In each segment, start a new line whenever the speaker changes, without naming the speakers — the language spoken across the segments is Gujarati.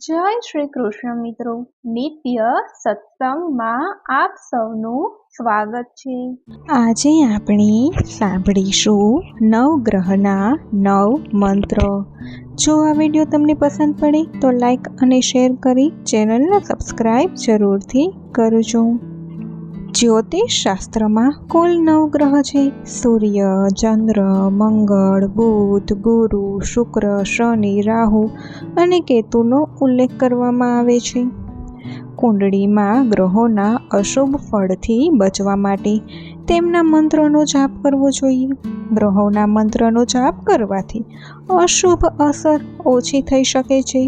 જય શ્રી કૃષ્ણ મિત્રો, નિત્ય સત્સંગમાં આપ સૌનું સ્વાગત છે।
આજે આપણે સાંભળીશું નવગ્રહના 9 મંત્ર। જો આ વિડીયો તમને પસંદ પડે તો લાઈક અને શેર કરી ચેનલને સબસ્ક્રાઈબ જરૂરથી કરજો। જ્યોતિષ શાસ્ત્રમાં કુલ 9 ગ્રહ છે। સૂર્ય, ચંદ્ર, મંગળ, બુધ, ગુરુ, શુક્ર, શનિ, રાહુ અને કેતુનો ઉલ્લેખ કરવામાં આવે છે। કુંડળીમાં ગ્રહોના અશુભ ફળથી બચવા માટે તેમના મંત્રનો જાપ કરવો જોઈએ। ગ્રહોના મંત્રનો જાપ કરવાથી અશુભ અસર ઓછી થઈ શકે છે।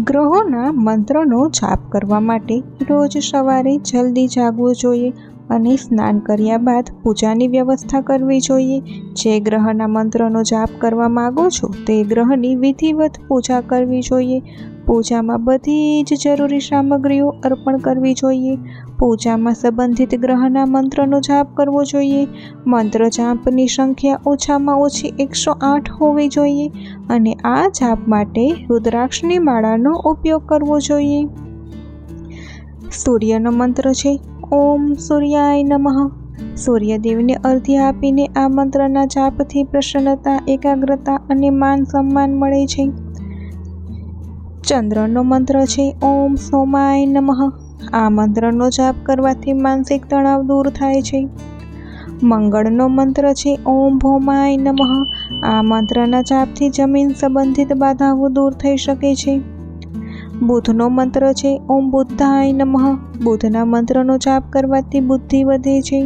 ગ્રહોના મંત્રનો જાપ કરવા માટે રોજ સવારે જલ્દી જાગવું જોઈએ અને સ્નાન કર્યા બાદ પૂજાની વ્યવસ્થા કરવી જોઈએ। જે ગ્રહના મંત્રનો જાપ કરવા માંગો છો તે ગ્રહની વિધિવત પૂજા કરવી જોઈએ। પૂજામાં બધી જ જરૂરી સામગ્રીઓ અર્પણ કરવી જોઈએ। પૂજામાં સંબંધિત ગ્રહના મંત્રનો જાપ કરવો જોઈએ। મંત્ર જાપની સંખ્યા ઓછામાં ઓછી 108 હોવી જોઈએ અને આ જાપ માટે રુદ્રાક્ષની માળાનો ઉપયોગ કરવો જોઈએ। સૂર્યનો મંત્ર છે ઓમ સૂર્યાય નમઃ। સૂર્યદેવને અર્ધ્ય આપીને આ મંત્રના જાપથી પ્રસન્નતા, એકાગ્રતા અને માન સન્માન મળે છે। ચંદ્રનો મંત્ર છે ઓમ સોમાય નમઃ। આ મંત્રનો જાપ કરવાથી માનસિક તણાવ દૂર થાય છે। મંગળનો મંત્ર છે ઓમ ભૌમાય નમઃ। આ મંત્રના જાપથી જમીન સંબંધિત બાધાઓ દૂર થઈ શકે છે। બુધનો મંત્ર છે ઓમ બુદ્ધાય નમઃ। બુધના મંત્રનો જાપ કરવાથી બુદ્ધિ વધે છે।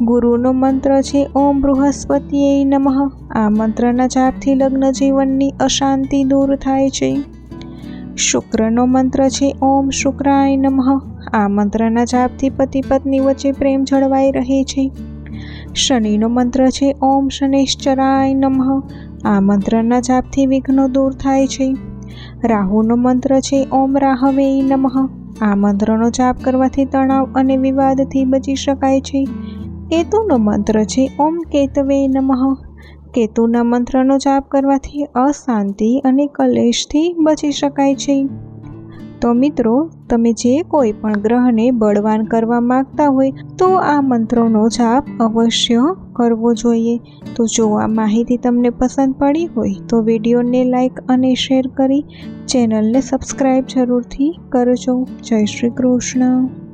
ગુરુનો મંત્ર છે ઓમ બૃહસ્પતિએ નમઃ। આ મંત્રના જાપથી લગ્ન જીવનની અશાંતિ દૂર થાય છે। શુક્રનો મંત્ર છે ઓમ શુક્રાય નમઃ। આ મંત્રના જાપથી પતિ પત્ની વચ્ચે પ્રેમ જળવાઈ રહે છે। શનિનો મંત્ર છે ઓમ શનૈશ્ચરાય નમઃ। આ મંત્રના જાપથી વિઘ્નો દૂર થાય છે। રાહુનો મંત્ર છે ઓમ રાહવે નમઃ। આ મંત્રનો જાપ કરવાથી તણાવ અને વિવાદથી બચી શકાય છે। કેતુનો મંત્ર છે ઓમ કેતવે નમઃ। કેતુના મંત્રનો જાપ કરવાથી અશાંતિ અને કલેશથી બચી શકાય છે। તો મિત્રો, તમે જે કોઈ પણ ગ્રહને બળવાન કરવા માંગતા હોય તો આ મંત્રોનો જાપ અવશ્ય કરવો જોઈએ। તો જો આ માહિતી તમને પસંદ પડી હોય તો વિડીયોને લાઈક અને શેર કરી ચેનલને સબસ્ક્રાઈબ જરૂરથી કરજો। જય શ્રી કૃષ્ણ।